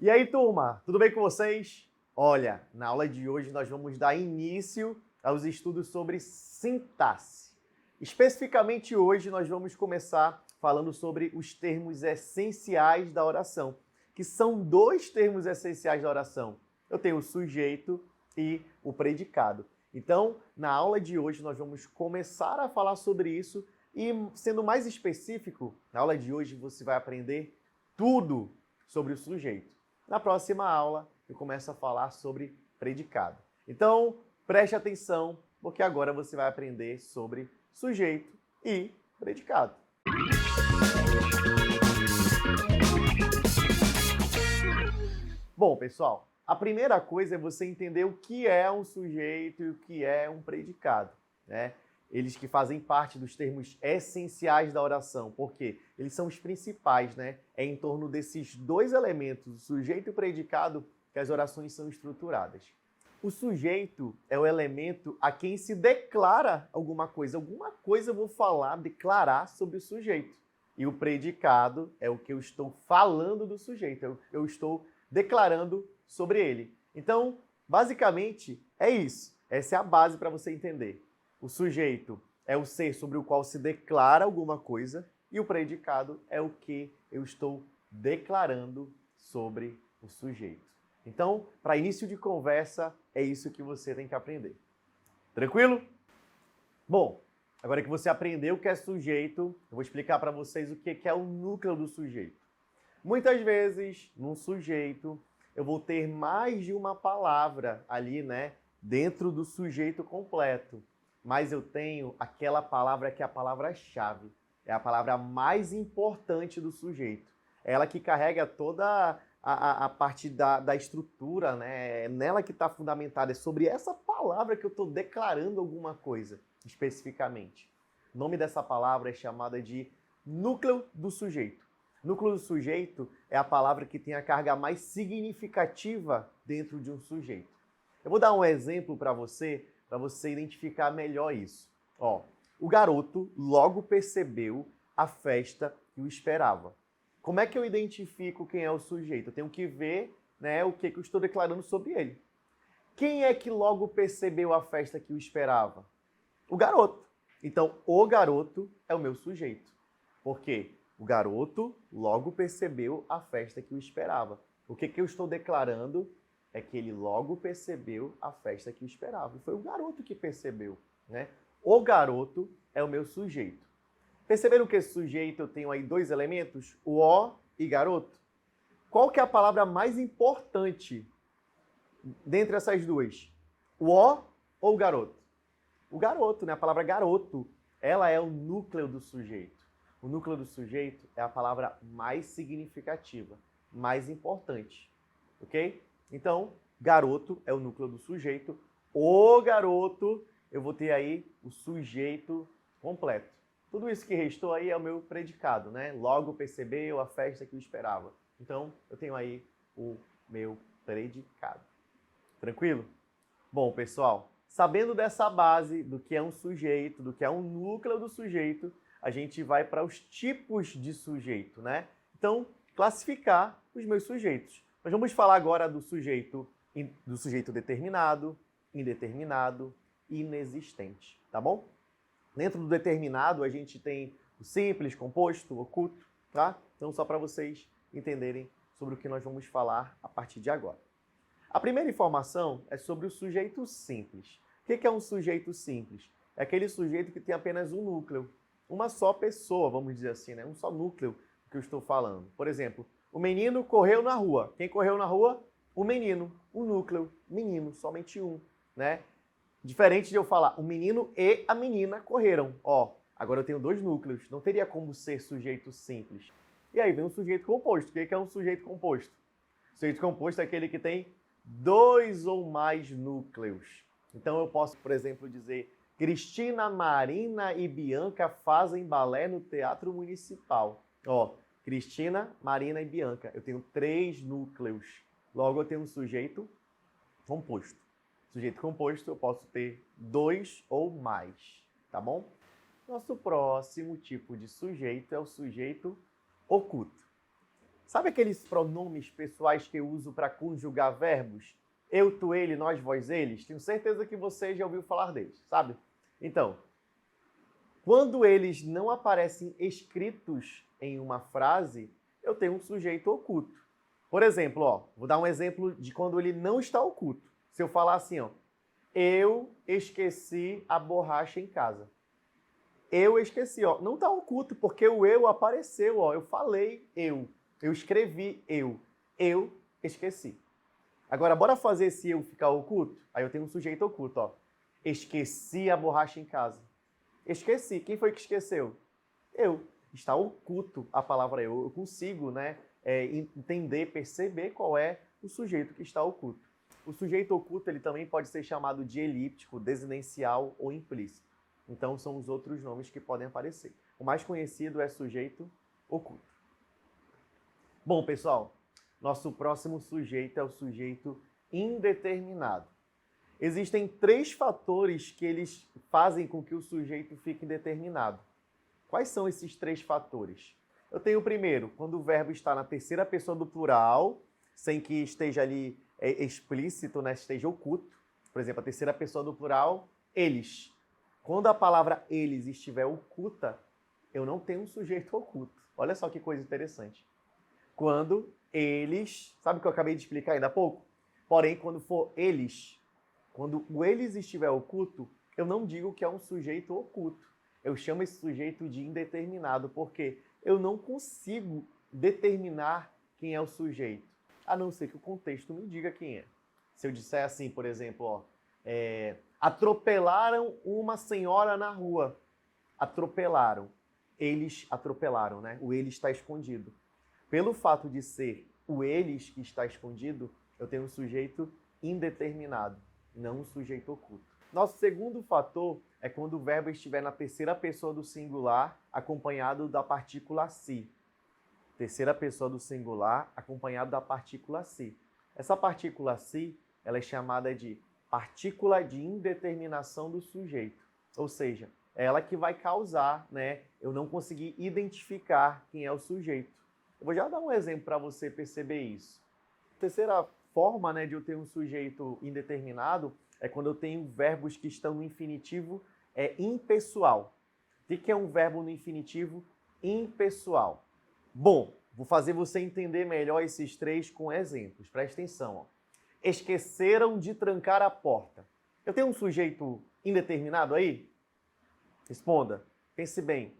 E aí, turma, tudo bem com vocês? Olha, na aula de hoje nós vamos dar início aos estudos sobre sintaxe. Especificamente hoje nós vamos começar falando sobre os termos essenciais da oração, que são dois termos essenciais da oração. Eu tenho o sujeito e o predicado. Então, na aula de hoje nós vamos começar a falar sobre isso e, sendo mais específico, na aula de hoje você vai aprender tudo sobre o sujeito. Na próxima aula, eu começo a falar sobre predicado. Então, preste atenção, porque agora você vai aprender sobre sujeito e predicado. Bom, pessoal, a primeira coisa é você entender o que é um sujeito e o que é um predicado, né? Eles que fazem parte dos termos essenciais da oração, porque eles são os principais, né? É em torno desses dois elementos, o sujeito e o predicado, que as orações são estruturadas. O sujeito é o elemento a quem se declara alguma coisa eu vou falar, declarar sobre o sujeito. E o predicado é o que eu estou falando do sujeito, eu estou declarando sobre ele. Então, basicamente, é isso. Essa é a base para você entender. O sujeito é o ser sobre o qual se declara alguma coisa e o predicado é o que eu estou declarando sobre o sujeito. Então, para início de conversa, é isso que você tem que aprender. Tranquilo? Bom, agora que você aprendeu o que é sujeito, eu vou explicar para vocês o que é o núcleo do sujeito. Muitas vezes, num sujeito, eu vou ter mais de uma palavra ali, né, dentro do sujeito completo. Mas eu tenho aquela palavra que é a palavra-chave. É a palavra mais importante do sujeito. É ela que carrega toda a parte da estrutura, né? É nela que está fundamentada. É sobre essa palavra que eu estou declarando alguma coisa, especificamente. O nome dessa palavra é chamada de núcleo do sujeito. Núcleo do sujeito é a palavra que tem a carga mais significativa dentro de um sujeito. Eu vou dar um exemplo para você identificar melhor isso. Ó, o garoto logo percebeu a festa que o esperava. Como é que eu identifico quem é o sujeito? Eu tenho que ver, né, o que eu estou declarando sobre ele. Quem é que logo percebeu a festa que o esperava? O garoto. Então, o garoto é o meu sujeito. Por quê? O garoto logo percebeu a festa que o esperava. O que eu estou declarando é que ele logo percebeu a festa que o esperava. E foi o garoto que percebeu, né? O garoto é o meu sujeito. Perceberam que esse sujeito eu tenho aí dois elementos? O O e garoto. Qual que é a palavra mais importante dentre essas duas? O O ou o garoto? O garoto, né? A palavra garoto, ela é o núcleo do sujeito. O núcleo do sujeito é a palavra mais significativa, mais importante, ok? Então, garoto é o núcleo do sujeito. O garoto, eu vou ter aí o sujeito completo. Tudo isso que restou aí é o meu predicado, né? Logo percebeu a festa que eu esperava. Então, eu tenho aí o meu predicado. Tranquilo? Bom, pessoal, sabendo dessa base do que é um sujeito, do que é um núcleo do sujeito, a gente vai para os tipos de sujeito, né? Então, classificar os meus sujeitos. Nós vamos falar agora do sujeito determinado, indeterminado e inexistente, tá bom? Dentro do determinado, a gente tem o simples, composto, oculto, tá? Então, só para vocês entenderem sobre o que nós vamos falar a partir de agora. A primeira informação é sobre o sujeito simples. O que é um sujeito simples? É aquele sujeito que tem apenas um núcleo, uma só pessoa, vamos dizer assim, né? Um só núcleo que eu estou falando. Por exemplo, o menino correu na rua. Quem correu na rua? O menino. O núcleo, menino, somente um, né? Diferente de eu falar, o menino e a menina correram. Ó, agora eu tenho dois núcleos. Não teria como ser sujeito simples. E aí vem um sujeito composto. O que é um sujeito composto? O sujeito composto é aquele que tem dois ou mais núcleos. Então eu posso, por exemplo, dizer Cristina, Marina e Bianca fazem balé no Teatro Municipal. Ó, Cristina, Marina e Bianca. Eu tenho três núcleos. Logo, eu tenho um sujeito composto. Sujeito composto, eu posso ter dois ou mais, tá bom? Nosso próximo tipo de sujeito é o sujeito oculto. Sabe aqueles pronomes pessoais que eu uso para conjugar verbos? Eu, tu, ele, nós, vós, eles? Tenho certeza que você já ouviu falar deles, sabe? Então, quando eles não aparecem escritos em uma frase, eu tenho um sujeito oculto. Por exemplo, ó, vou dar um exemplo de quando ele não está oculto. Se eu falar assim, ó, eu esqueci a borracha em casa. Eu esqueci, ó, não está oculto porque o eu apareceu, ó, eu falei eu escrevi eu esqueci. Agora, bora fazer esse eu ficar oculto? Aí eu tenho um sujeito oculto, ó. Esqueci a borracha em casa. Esqueci. Quem foi que esqueceu? Eu. Está oculto a palavra eu. Eu consigo, né, entender, perceber qual é o sujeito que está oculto. O sujeito oculto ele também pode ser chamado de elíptico, desinencial ou implícito. Então são os outros nomes que podem aparecer. O mais conhecido é sujeito oculto. Bom, pessoal, nosso próximo sujeito é o sujeito indeterminado. Existem 3 fatores que eles fazem com que o sujeito fique indeterminado. Quais são esses 3 fatores? Eu tenho o primeiro, quando o verbo está na terceira pessoa do plural, sem que esteja ali explícito, né, esteja oculto. Por exemplo, a terceira pessoa do plural, eles. Quando a palavra eles estiver oculta, eu não tenho um sujeito oculto. Olha só que coisa interessante. Quando eles, sabe o que eu acabei de explicar ainda há pouco? Porém, quando for eles, quando o eles estiver oculto, eu não digo que é um sujeito oculto. Eu chamo esse sujeito de indeterminado, porque eu não consigo determinar quem é o sujeito, a não ser que o contexto me diga quem é. Se eu disser assim, por exemplo, ó, atropelaram uma senhora na rua. Atropelaram. Eles atropelaram, né? O eles está escondido. Pelo fato de ser o eles que está escondido, eu tenho um sujeito indeterminado, não um sujeito oculto. Nosso segundo fator é quando o verbo estiver na terceira pessoa do singular, acompanhado da partícula si. Terceira pessoa do singular, acompanhado da partícula si. Essa partícula si, ela é chamada de partícula de indeterminação do sujeito. Ou seja, é ela que vai causar, né, eu não conseguir identificar quem é o sujeito. Eu vou já dar um exemplo para você perceber isso. A terceira forma, né, de eu ter um sujeito indeterminado é quando eu tenho verbos que estão no infinitivo impessoal. O que é um verbo no infinitivo impessoal? Bom, vou fazer você entender melhor esses 3 com exemplos. Presta atenção. Ó. Esqueceram de trancar a porta. Eu tenho um sujeito indeterminado aí? Responda. Pense bem.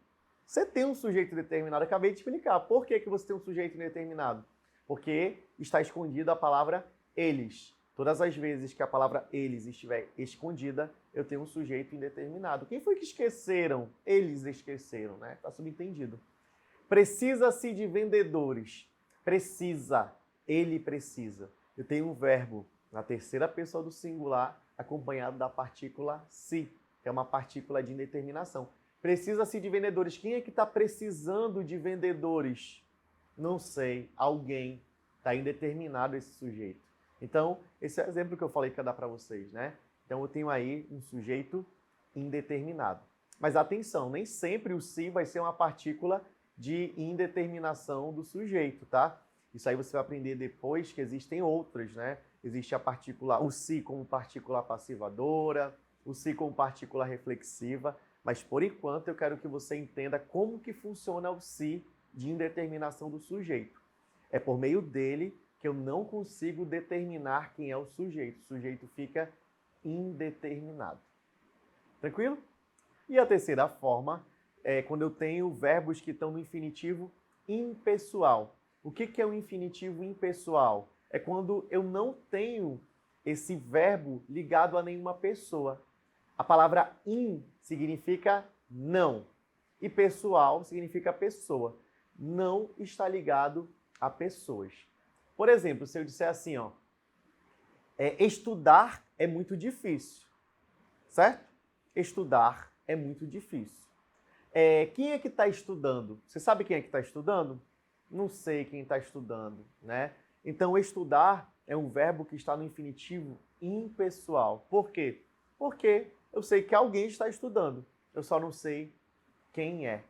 Você tem um sujeito determinado, acabei de explicar. Por que você tem um sujeito indeterminado? Porque está escondida a palavra eles. Todas as vezes que a palavra eles estiver escondida, eu tenho um sujeito indeterminado. Quem foi que esqueceram? Eles esqueceram, né? Está subentendido. Precisa-se de vendedores. Precisa. Ele precisa. Eu tenho um verbo na terceira pessoa do singular, acompanhado da partícula se, que é uma partícula de indeterminação. Precisa-se de vendedores. Quem é que está precisando de vendedores? Não sei. Alguém. Está indeterminado esse sujeito. Então, esse é o exemplo que eu falei que ia dar para vocês, né? Então, eu tenho aí um sujeito indeterminado. Mas atenção, nem sempre o se vai ser uma partícula de indeterminação do sujeito, tá? Isso aí você vai aprender depois que existem outras, né? Existe a partícula, o se como partícula passivadora, o se como partícula reflexiva. Mas, por enquanto, eu quero que você entenda como que funciona o se de indeterminação do sujeito. É por meio dele que eu não consigo determinar quem é o sujeito. O sujeito fica indeterminado. Tranquilo? E a terceira forma é quando eu tenho verbos que estão no infinitivo impessoal. O que é um infinitivo impessoal? É quando eu não tenho esse verbo ligado a nenhuma pessoa. A palavra in significa não e pessoal significa pessoa. Não está ligado a pessoas. Por exemplo, se eu disser assim, ó, estudar é muito difícil, certo? Estudar é muito difícil. Quem é que está estudando? Você sabe quem é que está estudando? Não sei quem está estudando, né? Então, estudar é um verbo que está no infinitivo impessoal. Por quê? Porque eu sei que alguém está estudando, eu só não sei quem é.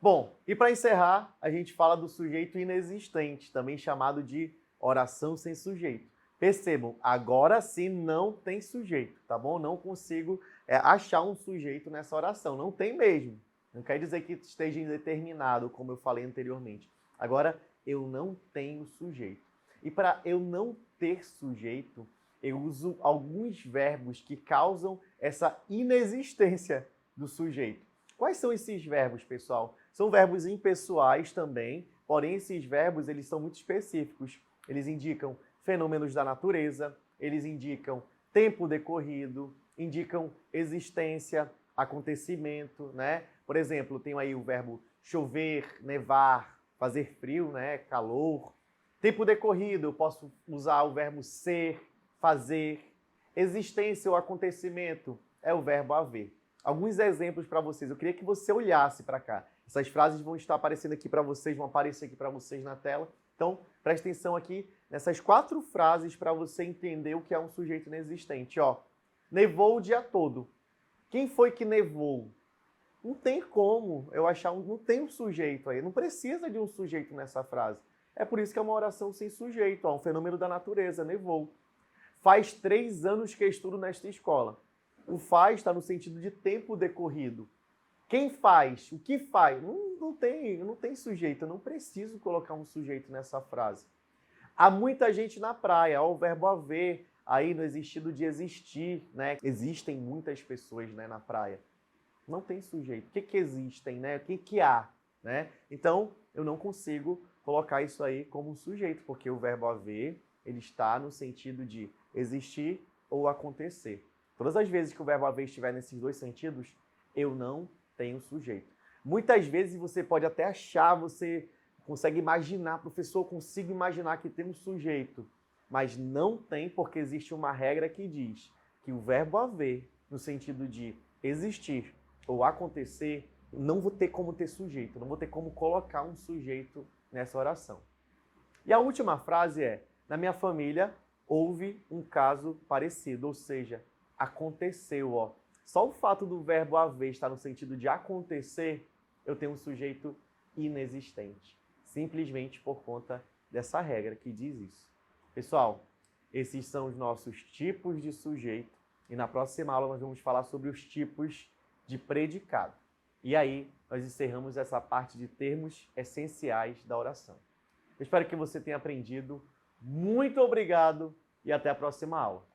Bom, e para encerrar, a gente fala do sujeito inexistente, também chamado de oração sem sujeito. Percebam, agora sim não tem sujeito, tá bom? Não consigo achar um sujeito nessa oração, não tem mesmo. Não quer dizer que esteja indeterminado, como eu falei anteriormente. Agora, eu não tenho sujeito. E para eu não ter sujeito, eu uso alguns verbos que causam essa inexistência do sujeito. Quais são esses verbos, pessoal? São verbos impessoais também, porém esses verbos eles são muito específicos. Eles indicam fenômenos da natureza, eles indicam tempo decorrido, indicam existência, acontecimento, né? Por exemplo, tem aí o verbo chover, nevar, fazer frio, né? Calor. Tempo decorrido, eu posso usar o verbo ser, fazer. Existência ou acontecimento é o verbo haver. Alguns exemplos para vocês. Eu queria que você olhasse para cá. Essas frases vão estar aparecendo aqui para vocês, vão aparecer aqui para vocês na tela. Então, preste atenção aqui nessas 4 frases para você entender o que é um sujeito inexistente. Ó, nevou o dia todo. Quem foi que nevou? Não tem como eu achar, não tem um sujeito aí. Não precisa de um sujeito nessa frase. É por isso que é uma oração sem sujeito. Ó, um fenômeno da natureza, nevou. Faz 3 anos que estudo nesta escola. O faz está no sentido de tempo decorrido. Quem faz? O que faz? Não tem sujeito. Eu não preciso colocar um sujeito nessa frase. Há muita gente na praia. Ó, o verbo haver aí no existido de existir, né? Existem muitas pessoas, né, na praia. Não tem sujeito. O que existem, né? O que há, né? Então, eu não consigo colocar isso aí como um sujeito, porque o verbo haver, ele está no sentido de existir ou acontecer. Todas as vezes que o verbo haver estiver nesses 2 sentidos, eu não tenho sujeito. Muitas vezes você pode até achar, você consegue imaginar, professor, eu consigo imaginar que tem um sujeito, mas não tem, porque existe uma regra que diz que o verbo haver, no sentido de existir ou acontecer, não vou ter como ter sujeito, não vou ter como colocar um sujeito nessa oração. E a última frase é: na minha família houve um caso parecido, ou seja, aconteceu, ó. Só o fato do verbo haver estar no sentido de acontecer, eu tenho um sujeito inexistente. Simplesmente por conta dessa regra que diz isso. Pessoal, esses são os nossos tipos de sujeito. E na próxima aula nós vamos falar sobre os tipos de predicado. E aí nós encerramos essa parte de termos essenciais da oração. Eu espero que você tenha aprendido. Muito obrigado e até a próxima aula.